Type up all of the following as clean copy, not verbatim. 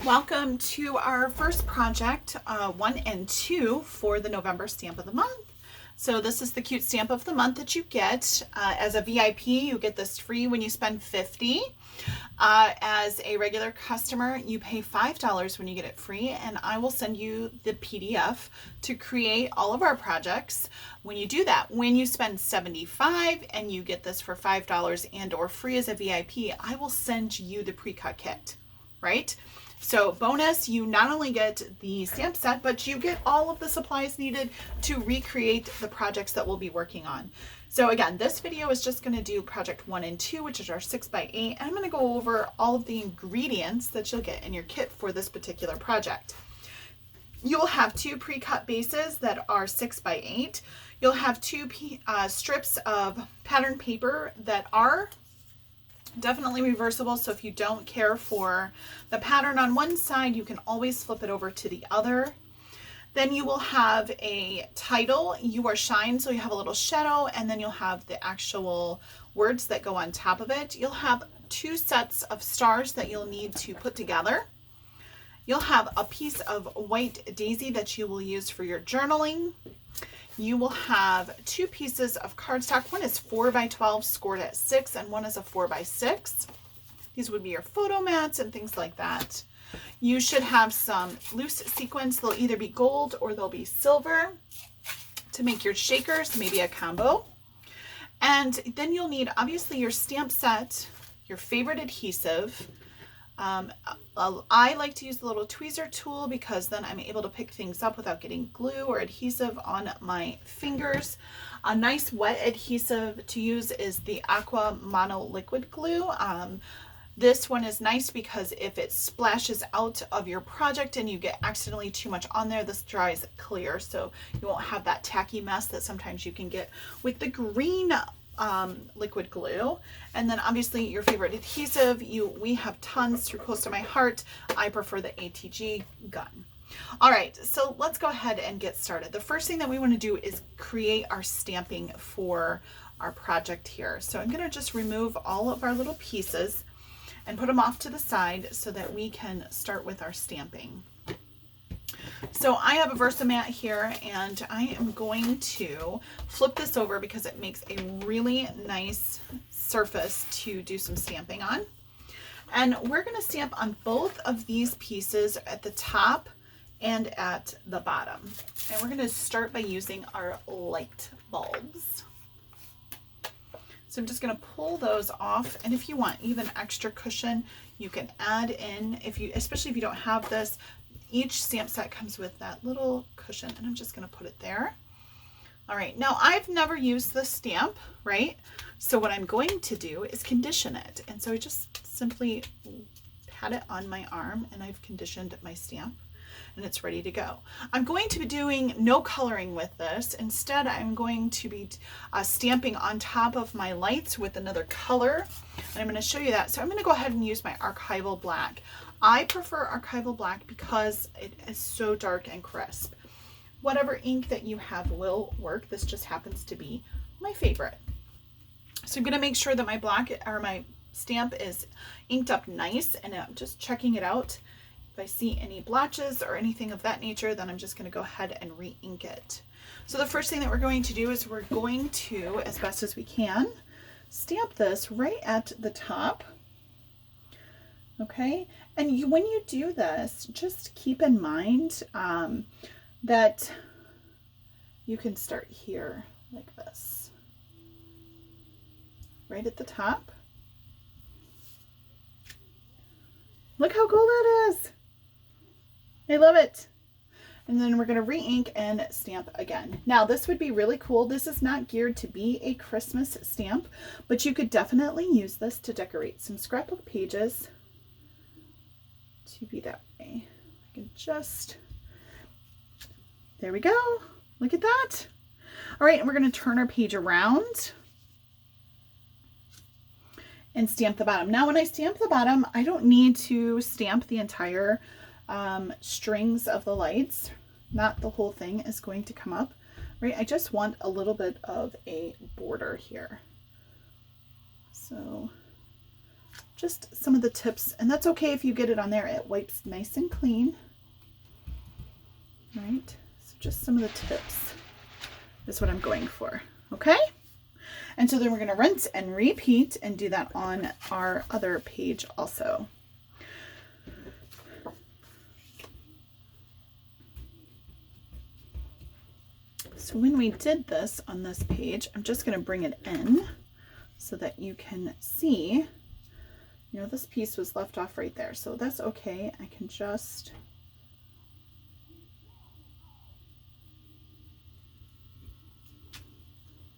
Welcome to our first project, 1 and 2 for the November Stamp of the Month. So this is the cute stamp of the month that you get. As a VIP, you get this free when you spend $50. As a regular customer, you pay $5 when you get it free, and I will send you the PDF to create all of our projects. When you do that, when you spend $75 and you get this for $5 and or free as a VIP, I will send you the pre-cut kit, right? So bonus, you not only get the stamp set, but you get all of the supplies needed to recreate the projects that we'll be working on. So again, this video is just going to do project 1 and 2, which is our 6x8, and I'm going to go over all of the ingredients that you'll get in your kit for this particular project. You'll have 2 pre-cut bases that are 6x8. You'll have 2 strips of pattern paper that are definitely reversible, so if you don't care for the pattern on one side, you can always flip it over to the other. Then you will have a title, "You Are Shine," so you have a little shadow, and then you'll have the actual words that go on top of it. You'll have 2 sets of stars that you'll need to put together. You'll have a piece of white daisy that you will use for your journaling. You will have 2 pieces of cardstock. One is 4x12 scored at 6, and one is a 4x6. These would be your photo mats and things like that. You should have some loose sequins. They'll either be gold or they'll be silver to make your shakers, maybe a combo. And then you'll need, obviously, your stamp set, your favorite adhesive. I like to use the little tweezer tool because then I'm able to pick things up without getting glue or adhesive on my fingers. A nice wet adhesive to use is the Aqua Mono Liquid Glue. This one is nice because if it splashes out of your project and you get accidentally too much on there, this dries clear, so you won't have that tacky mess that sometimes you can get with the green liquid glue. And then obviously your favorite adhesive. We have tons through Close to My Heart. I prefer the ATG gun. All right, so let's go ahead and get started. The first thing that we want to do is create our stamping for our project here. So I'm going to just remove all of our little pieces and put them off to the side so that we can start with our stamping. So I have a Versamat here, and I am going to flip this over because it makes a really nice surface to do some stamping on. And we're going to stamp on both of these pieces at the top and at the bottom. And we're going to start by using our light bulbs. So I'm just going to pull those off, and if you want even extra cushion, you can add in, especially if you don't have this. Each stamp set comes with that little cushion, and I'm just going to put it there. All right, now I've never used this stamp, right? So what I'm going to do is condition it. And so I just simply pat it on my arm, and I've conditioned my stamp, and it's ready to go. I'm going to be doing no coloring with this. Instead, I'm going to be stamping on top of my lights with another color, and I'm going to show you that. So I'm going to go ahead and use my archival black. I prefer archival black because it is so dark and crisp. Whatever ink that you have will work. This just happens to be my favorite. So I'm going to make sure that my black or my stamp is inked up nice, and I'm just checking it out. If I see any blotches or anything of that nature, then I'm just going to go ahead and re-ink it. So the first thing that we're going to do is we're going to, as best as we can, stamp this right at the top. Okay, and when you do this, just keep in mind that you can start here like this, right at the top. Look how cool that is. I love it. And then we're going to re-ink and stamp again. Now this would be really cool. This is not geared to be a Christmas stamp, but you could definitely use this to decorate some scrapbook pages to be that way. I can just, there we go. Look at that. All right, and we're going to turn our page around and stamp the bottom. Now when I stamp the bottom, I don't need to stamp the entire strings of the lights. Not the whole thing is going to come up, right? I just want a little bit of a border here. So just some of the tips, and that's okay if you get it on there. It wipes nice and clean. Right, so just some of the tips is what I'm going for, okay? And so then we're going to rinse and repeat and do that on our other page also. So when we did this on this page, I'm just going to bring it in so that you can see, you know, this piece was left off right there. So that's okay. I can just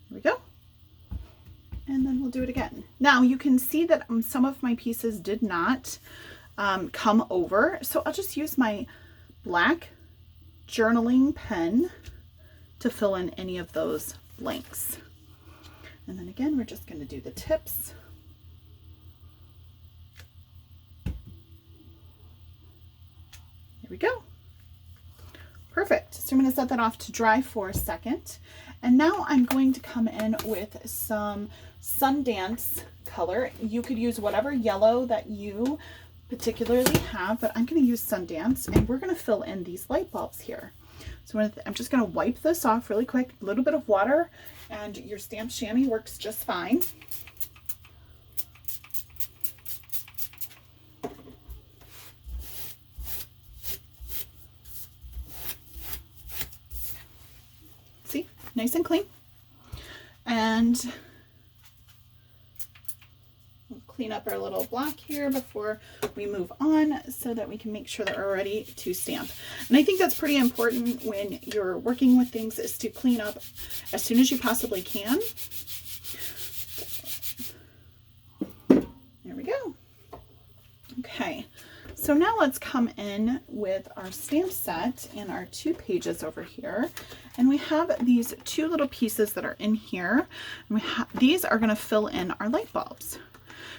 there we go. And then we'll do it again. Now you can see that some of my pieces did not come over. So I'll just use my black journaling pen to fill in any of those blanks. And then again, we're just going to do the tips. There we go. Perfect. So I'm going to set that off to dry for a second. And now I'm going to come in with some Sundance color. You could use whatever yellow that you particularly have, but I'm going to use Sundance, and we're going to fill in these light bulbs here. So I'm just going to wipe this off really quick, a little bit of water, and your stamp chamois works just fine. See, nice and clean. And we'll clean up our little block here before we move on so that we can make sure that we're ready to stamp. And I think that's pretty important when you're working with things, is to clean up as soon as you possibly can. There we go. Okay, so now let's come in with our stamp set and our 2 pages over here. And we have these 2 little pieces that are in here. And these are going to fill in our light bulbs.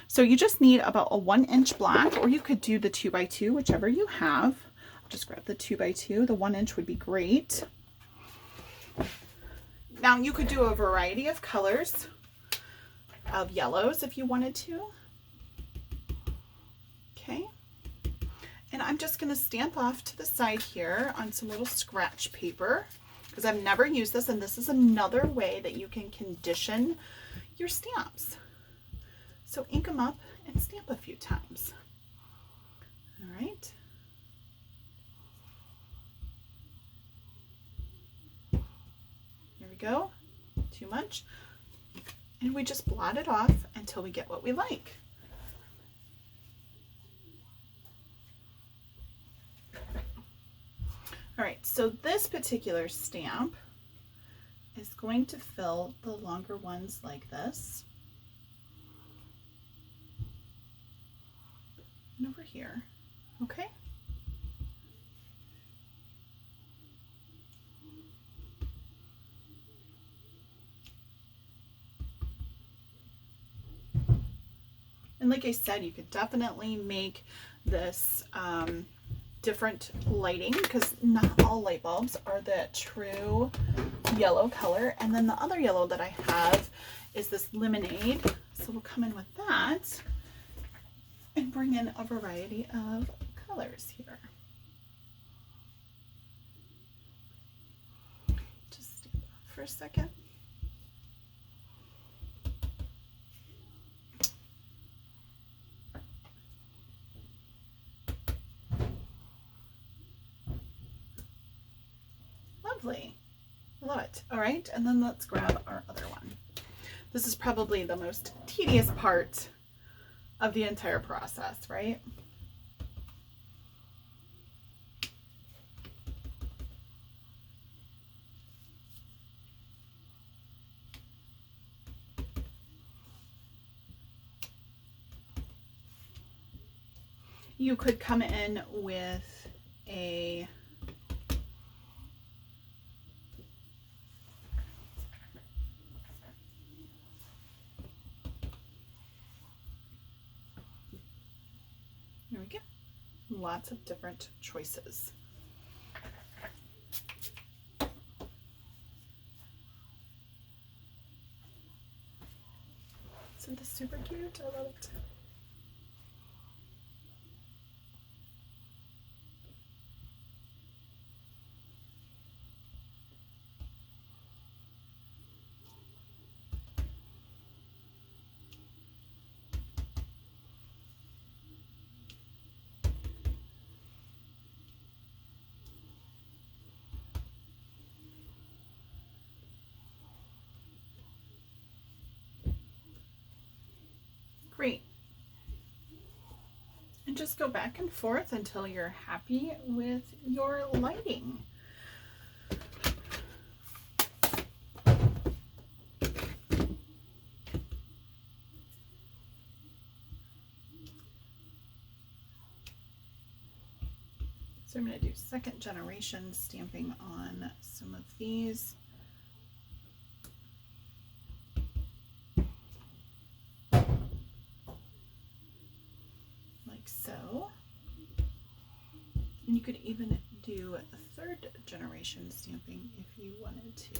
So you just need about a 1-inch block, or you could do the 2x2, whichever you have. I'll just grab the 2x2. The 1-inch would be great. Now you could do a variety of colors of yellows if you wanted to. Okay. And I'm just going to stamp off to the side here on some little scratch paper, because I've never used this, and this is another way that you can condition your stamps. So ink them up and stamp a few times. All right. There we go. Too much. And we just blot it off until we get what we like. All right, so this particular stamp is going to fill the longer ones like this. And over here, okay? And like I said, you could definitely make this different lighting, because not all light bulbs are that true yellow color. And then the other yellow that I have is this lemonade. So we'll come in with that and bring in a variety of colors here. Just stand off for a second. Lovely. Love it. All right, and then let's grab our other one. This is probably the most tedious part of the entire process, right? You could come in with a there we go. Lots of different choices. Isn't this super cute? I love it. And just go back and forth until you're happy with your lighting. So I'm going to do second generation stamping on some of these. Like so. And you could even do a third generation stamping if you wanted to.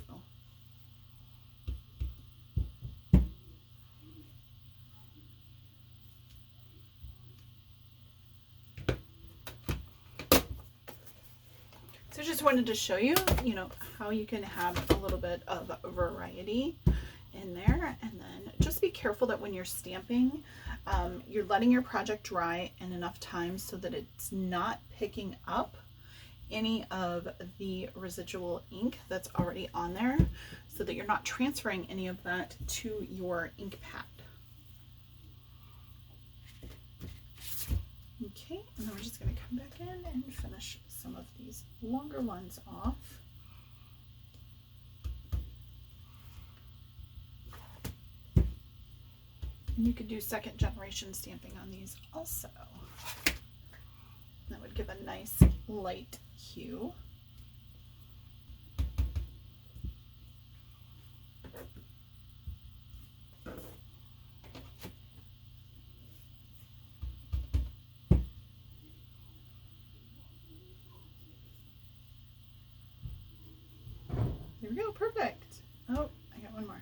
So I just wanted to show you, how you can have a little bit of variety in there. And then just be careful that when you're stamping, you're letting your project dry in enough time so that it's not picking up any of the residual ink that's already on there, so that you're not transferring any of that to your ink pad. Okay, and then we're just going to come back in and finish some of these longer ones off. And you could do second generation stamping on these also. That would give a nice light hue. There we go, perfect. Oh, I got one more.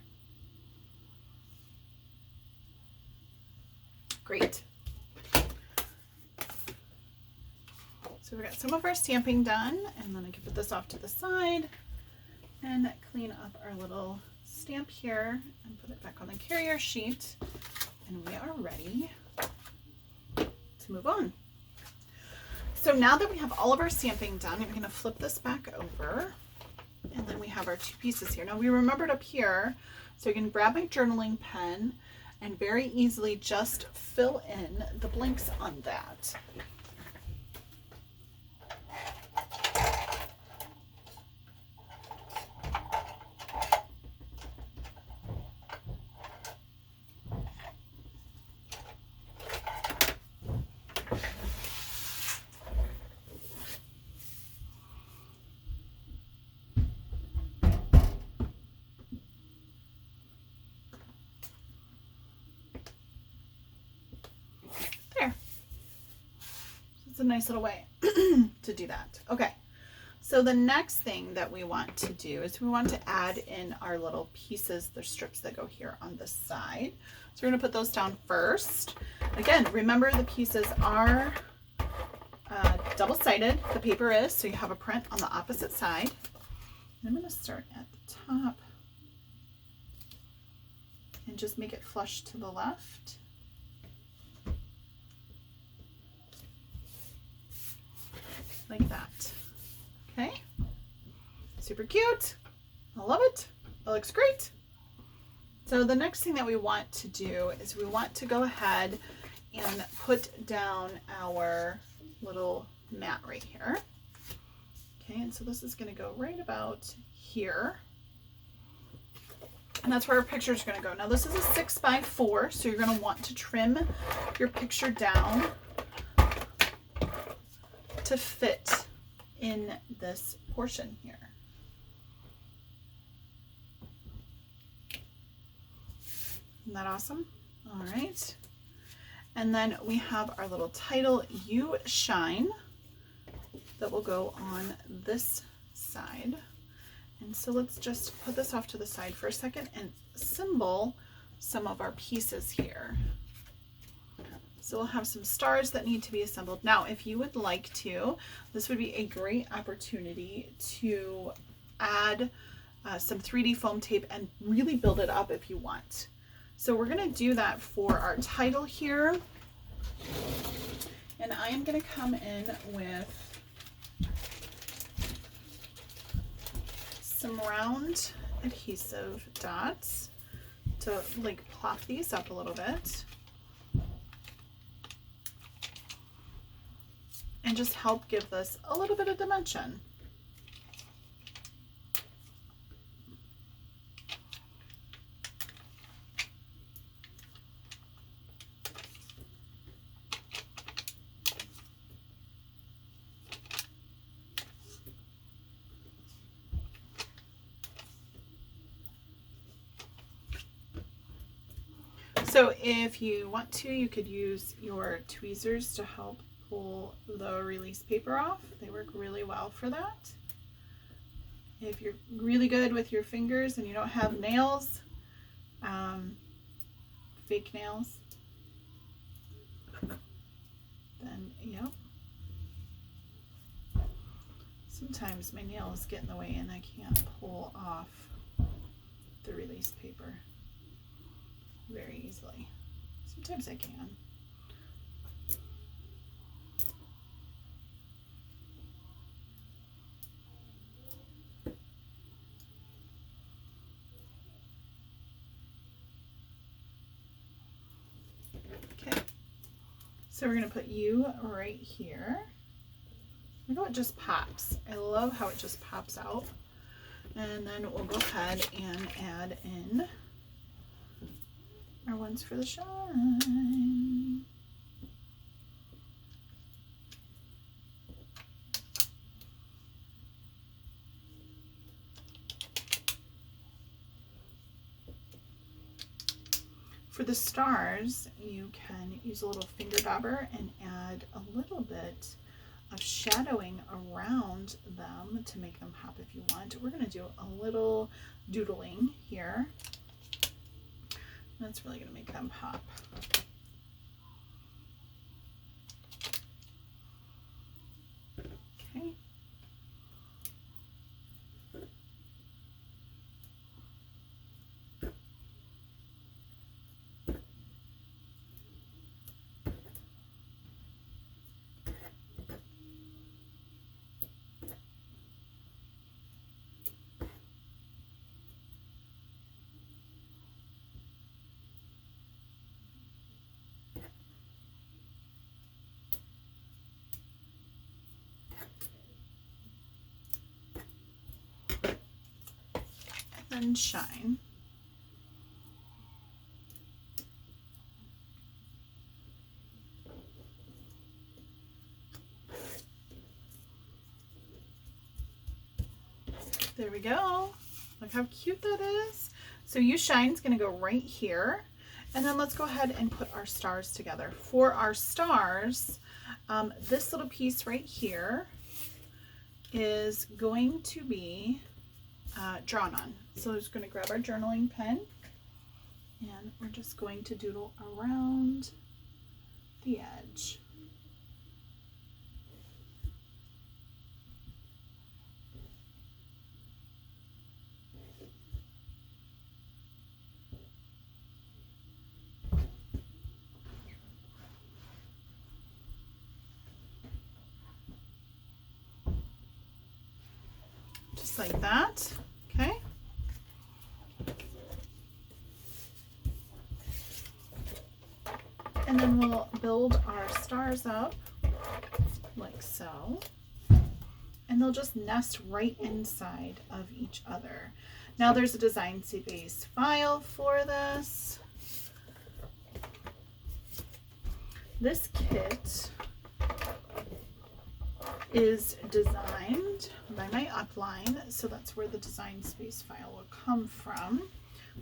Great. So we got some of our stamping done, and then I can put this off to the side and clean up our little stamp here and put it back on the carrier sheet, and we are ready to move on. So now that we have all of our stamping done, I'm going to flip this back over, and then we have our two pieces here. Now we remembered up here, so you can grab my journaling pen and very easily just fill in the blanks on that. There. It's a nice little way to do that. Okay. So the next thing that we want to do is we want to add in our little pieces, the strips that go here on the side. So we're going to put those down first. Again, remember the pieces are double-sided. The paper is, so you have a print on the opposite side. I'm going to start at the top and just make it flush to the left. Like that. Okay, super cute. I love it. It looks great. So the next thing that we want to do is we want to go ahead and put down our little mat right here. Okay, and so this is going to go right about here. And that's where our picture is going to go. Now this is a 6x4, so you're going to want to trim your picture down to fit in this portion here. Isn't that awesome? All right. And then we have our little title, You Shine, that will go on this side. And so let's just put this off to the side for a second and assemble some of our pieces here. So we'll have some stars that need to be assembled. Now, if you would like to, this would be a great opportunity to add some 3D foam tape and really build it up if you want. So we're going to do that for our title here. And I am going to come in with some round adhesive dots to like plop these up a little bit. and just help give this a little bit of dimension. So if you want to, you could use your tweezers to help pull the release paper off. They work really well for that. If you're really good with your fingers and you don't have nails, fake nails, then yep. Sometimes my nails get in the way and I can't pull off the release paper very easily. Sometimes I can. Okay, so we're going to put you right here. Look how it just pops. I love how it just pops out. And then we'll go ahead and add in our ones for the shine. For the stars, you can use a little finger dauber and add a little bit of shadowing around them to make them pop if you want. We're going to do a little doodling here. That's really going to make them pop. Okay. And shine. There we go. Look how cute that is. So you shine is going to go right here. And then let's go ahead and put our stars together. For our stars, this little piece right here is going to be drawn on. So we're just going to grab our journaling pen and we're just going to doodle around the edge. Just like that. Okay. And then we'll build our stars up like so. And they'll just nest right inside of each other. Now there's a Design Space file for this. This kit is designed by my upline, so that's where the Design Space file will come from.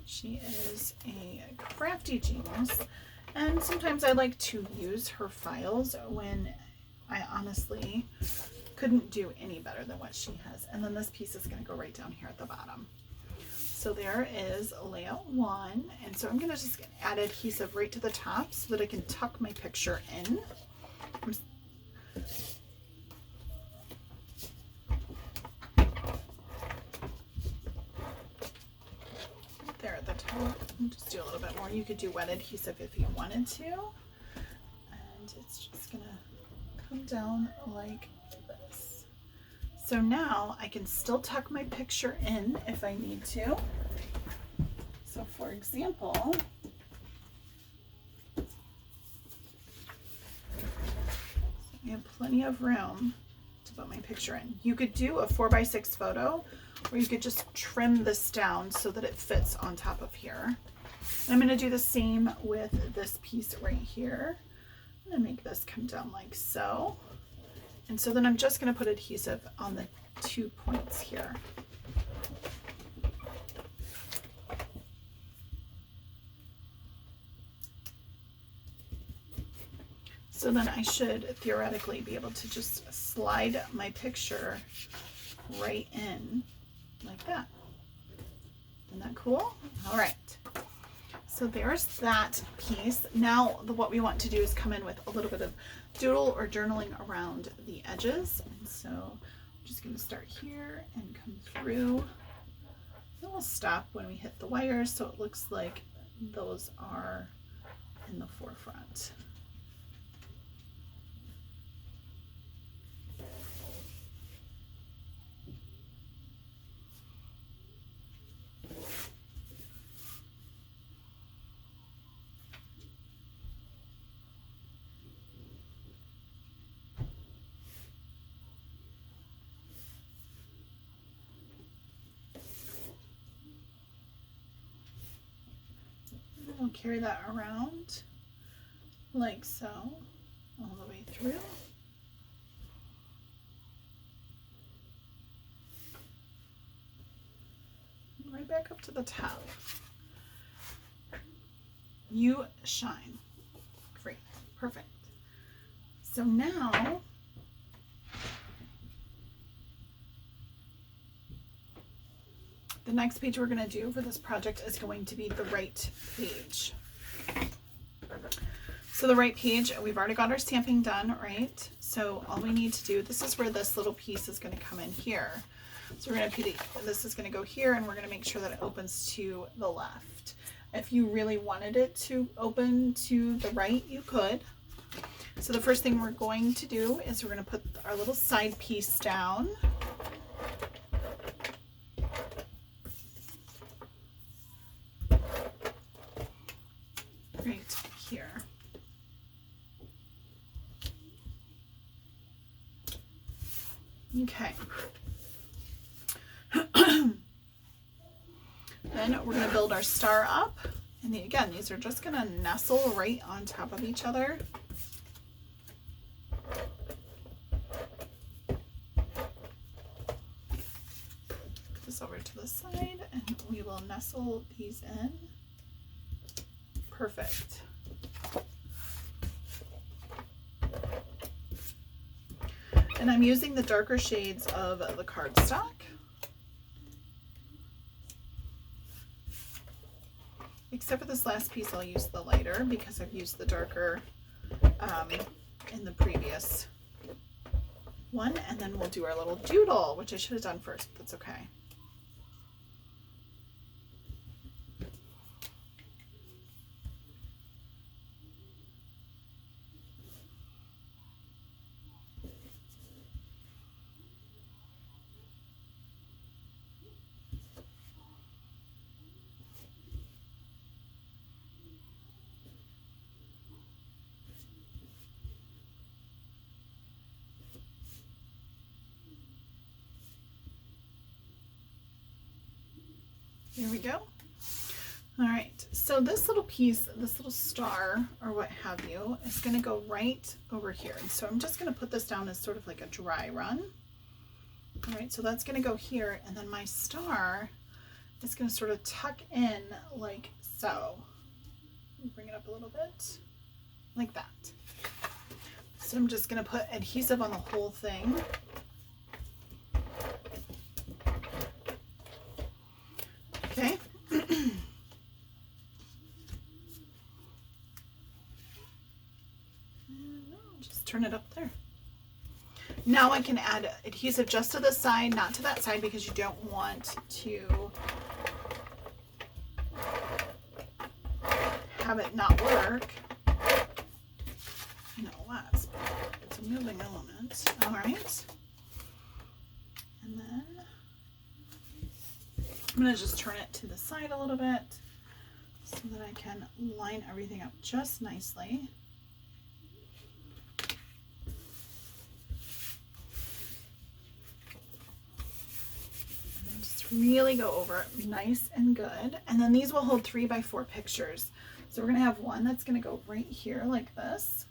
She is a crafty genius, and sometimes I like to use her files when I honestly couldn't do any better than what she has. And then this piece is going to go right down here at the bottom. So there is layout 1, and so I'm going to just add adhesive right to the top so that I can tuck my picture in. There at the top. And just do a little bit more. You could do wet adhesive if you wanted to. And it's just going to come down like this. So now I can still tuck my picture in if I need to. So for example, I have plenty of room to put my picture in. You could do a 4x6 photo, or you could just trim this down so that it fits on top of here. And I'm going to do the same with this piece right here. I'm going to make this come down like so. And so then I'm just going to put adhesive on the 2 points here. So then I should theoretically be able to just slide my picture right in like that. Isn't that cool? All right. So there's that piece. Now what we want to do is come in with a little bit of doodle or journaling around the edges. And so I'm just going to start here and come through. Then we'll stop when we hit the wires so it looks like those are in the forefront. We'll carry that around like so, all the way through. Right back up to the top. You shine. Great. Perfect. So now the next page we're going to do for this project is going to be the right page. So the right page, we've already got our stamping done, right? So all we need to do, this is where this little piece is going to come in here. So we're going to, this is going to go here, and we're going to make sure that it opens to the left. If you really wanted it to open to the right, you could. So the first thing we're going to do is we're going to put our little side piece down. Right here. Okay. Then we're going to build our star up. And again, these are just going to nestle right on top of each other. Put this over to the side and we will nestle these in. Perfect. And I'm using the darker shades of the cardstock. Except for this last piece, I'll use the lighter because I've used the darker in the previous one. And then we'll do our little doodle, which I should have done first, but that's okay. There we go. All right, so this little piece, this little star or what have you, is going to go right over here. And so I'm just going to put this down as sort of like a dry run. All right, so that's going to go here, and then my star is going to sort of tuck in like so. Bring it up a little bit, like that. So I'm just going to put adhesive on the whole thing. Okay. Just turn it up there. Now I can add adhesive just to this side, not to that side, because you don't want to have it not work. You know what? It's a moving element. All right. And then I'm going to just turn it to the side a little bit so that I can line everything up just nicely. really go over it nice and good. And then these will hold 3x4 pictures. So we're going to have one that's going to go right here like this.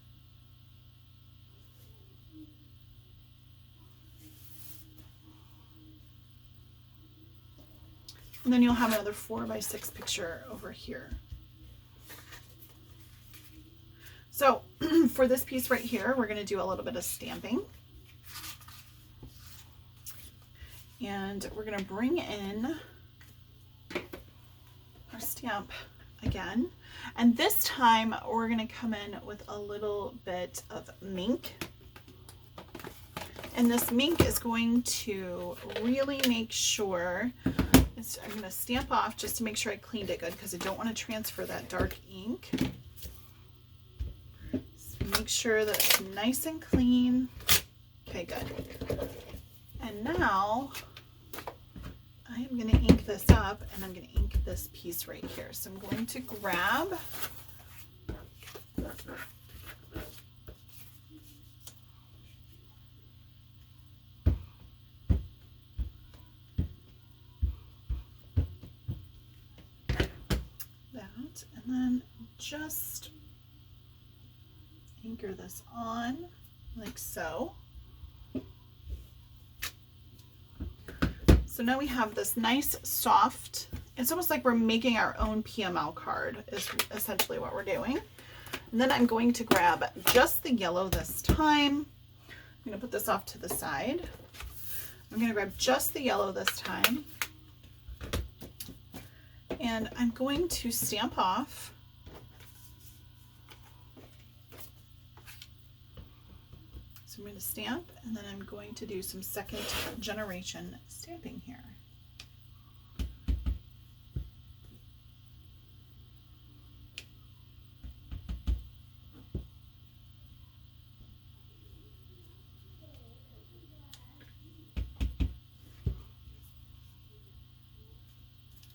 And then you'll have another 4x6 picture over here. So for this piece right here, we're going to do a little bit of stamping. And we're going to bring in our stamp again. And this time we're going to come in with a little bit of mink. And this mink is going to really make sure, I'm going to stamp off just to make sure I cleaned it good because I don't want to transfer that dark ink. So make sure that it's nice and clean. Okay, good. And now I am going to ink this up, and I'm going to ink this piece right here. So I'm going to grab that, and then just anchor this on like so. So now we have this nice soft, it's almost like we're making our own PML card is essentially what we're doing. And then I'm going to grab just the yellow this time. I'm going to put this off to the side. I'm going to grab just the yellow this time. And I'm going to stamp off. So I'm going to stamp, and then I'm going to do some second generation stamping here.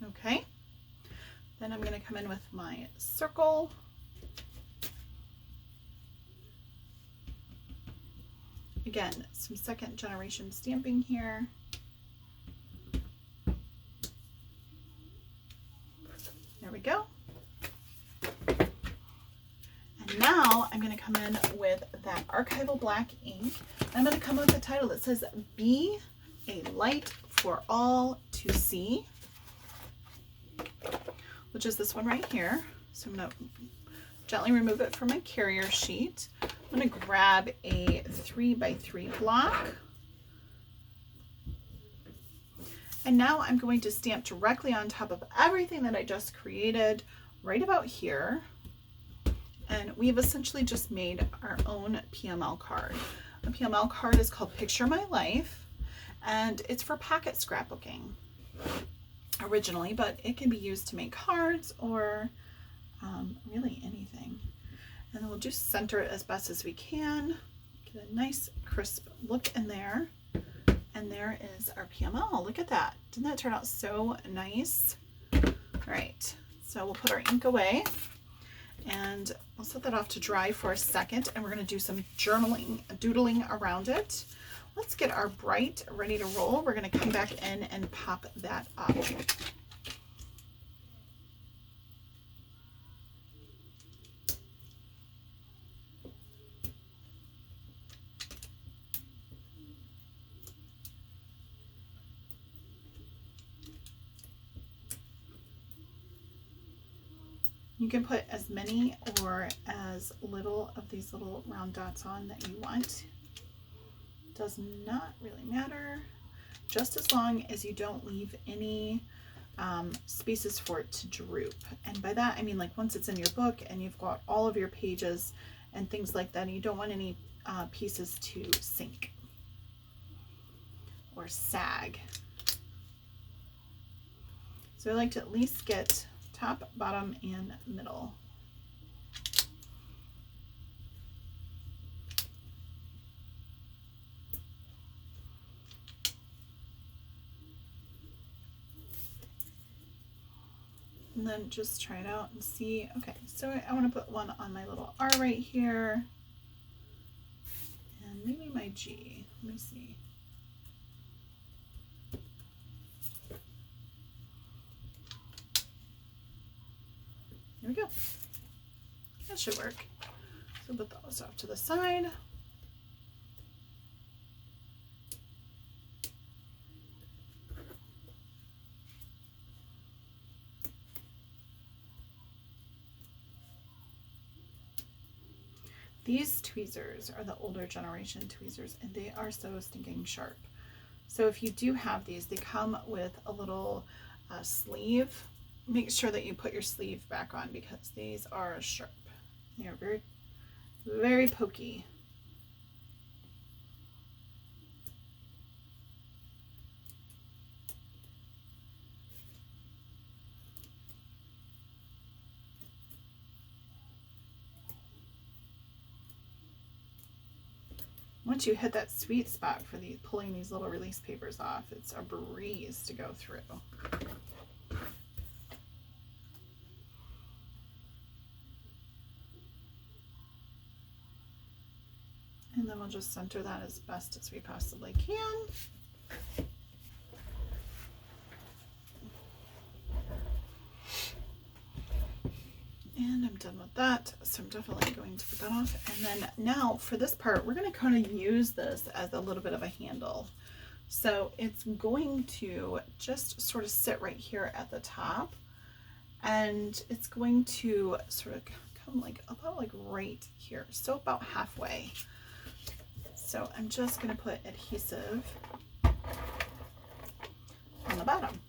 Okay, then I'm going to come in with my circle. Again, some second generation stamping here. There we go. And now I'm going to come in with that archival black ink. I'm going to come up with the title that says, "Be a Light for All to See," which is this one right here. So I'm going to gently remove it from my carrier sheet. I'm going to grab a 3x3 block. And now I'm going to stamp directly on top of everything that I just created right about here. And we've essentially just made our own PML card. A PML card is called Picture My Life, and it's for pocket scrapbooking originally, but it can be used to make cards or really anything. And then we'll just center it as best as we can. Get a nice crisp look in there. And there is our PML. Look at that. Didn't that turn out so nice? All right, so we'll put our ink away and I'll set that off to dry for a second, and we're gonna do some journaling, doodling around it. Let's get our bright ready to roll. We're gonna come back in and pop that up. You can put as many or as little of these little round dots on that you want. Does not really matter, just as long as you don't leave any spaces for it to droop. And by that I mean, like, once it's in your book and you've got all of your pages and things like that, and you don't want any pieces to sink or sag. So I like to at least get top, bottom, and middle. And then just try it out and see. Okay, so I want to put one on my little R right here. And maybe my G. Let me see. should work. So put those off to the side. These tweezers are the older generation tweezers, and they are so stinking sharp. So if you do have these, they come with a little sleeve. Make sure that you put your sleeve back on because these are sharp. They are very, very pokey. Once you hit that sweet spot for pulling these little release papers off, it's a breeze to go through. And then we'll just center that as best as we possibly can. And I'm done with that, so I'm definitely going to put that off. And then now for this part, we're going to kind of use this as a little bit of a handle. So it's going to just sort of sit right here at the top, and it's going to sort of come like about like right here, so about halfway. So I'm just going to put adhesive on the bottom.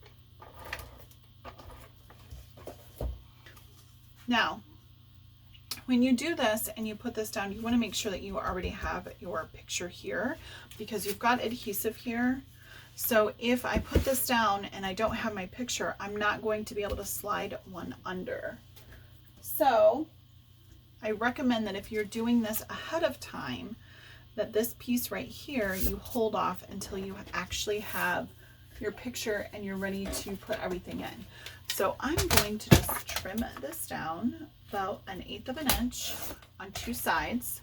Now, when you do this and you put this down, you want to make sure that you already have your picture here because you've got adhesive here. So if I put this down and I don't have my picture, I'm not going to be able to slide one under. So I recommend that if you're doing this ahead of time, that this piece right here, you hold off until you actually have your picture and you're ready to put everything in. So I'm going to just trim this down about 1/8 of an inch on two sides.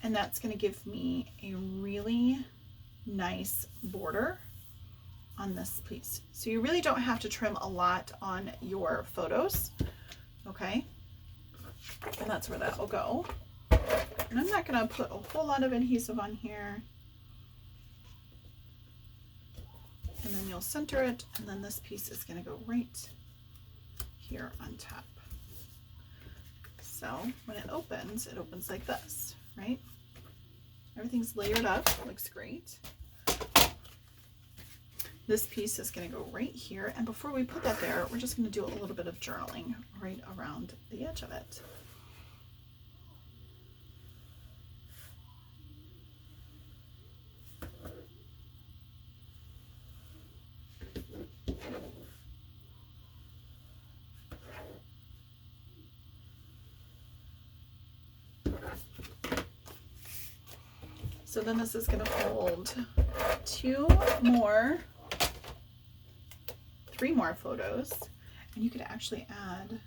And that's going to give me a really nice border on this piece. So you really don't have to trim a lot on your photos, okay? And that's where that will go. And I'm not going to put a whole lot of adhesive on here. And then you'll center it, and then this piece is going to go right here on top. So when it opens like this, right? Everything's layered up, looks great. This piece is going to go right here, and before we put that there, we're just going to do a little bit of journaling right around the edge of it. So then this is going to hold three more photos, and you could actually add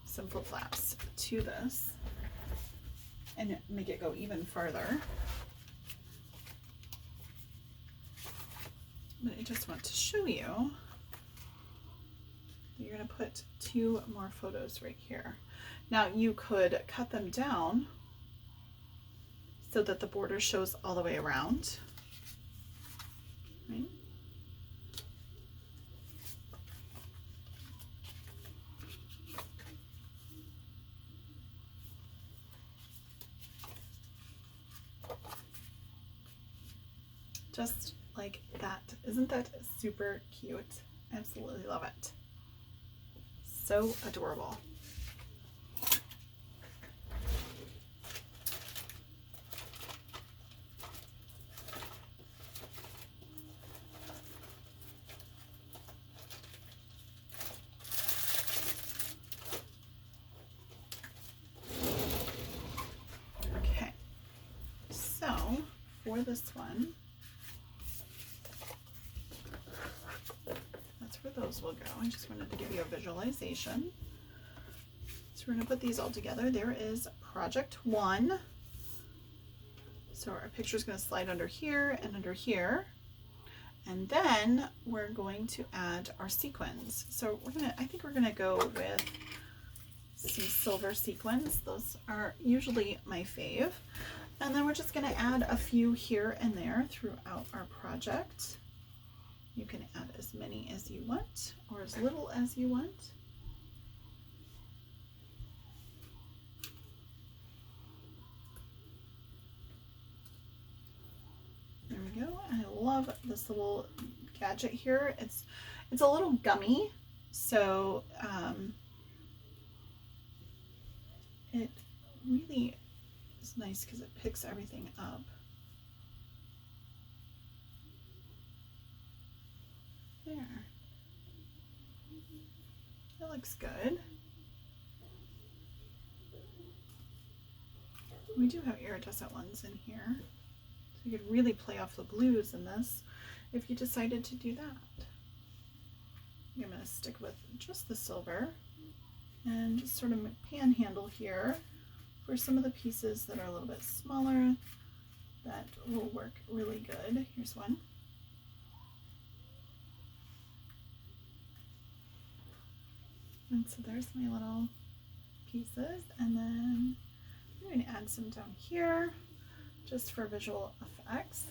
some flip flaps to this and make it go even farther. But I just want to show you that you're going to put 2 more photos right here. Now you could cut them down so that the border shows all the way around, right? Just like that. Isn't that super cute? Absolutely love it. So adorable. For this one, that's where those will go. I just wanted to give you a visualization. So we're going to put these all together. There is project 1. So our picture is going to slide under here and under here. And then we're going to add our sequins. So I think we're gonna go with some silver sequins. Those are usually my fave. And then we're just gonna add a few here and there throughout our project. You can add as many as you want or as little as you want. There we go. I love this little gadget here. It's a little gummy, so it really is nice because it picks everything up. There. That looks good. We do have iridescent ones in here. So you could really play off the blues in this if you decided to do that. I'm going to stick with just the silver and just sort of panhandle here for some of the pieces that are a little bit smaller that will work really good. Here's one. And so there's my little pieces, and then I'm going to add some down here just for visual effects.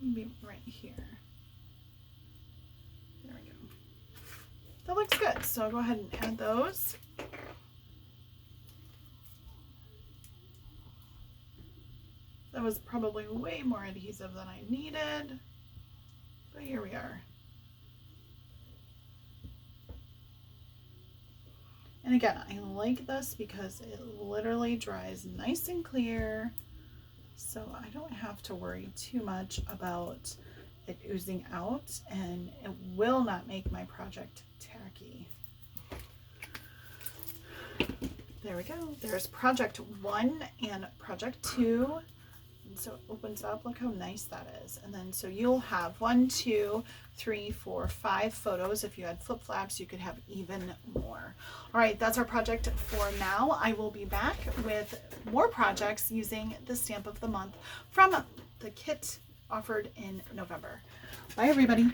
Maybe right here. There we go. That looks good. So I'll go ahead and add those. That was probably way more adhesive than I needed, but here we are. And again, I like this because it literally dries nice and clear, so I don't have to worry too much about it oozing out, and it will not make my project tacky. There we go. There's project 1 and project 2. And so it opens up. Look how nice that is. And then so you'll have 1, 2, 3, 4, 5 photos. If you had flip flaps, you could have even more. All right, that's our project for now. I will be back with more projects using the stamp of the month from the kit offered in November. Bye, everybody.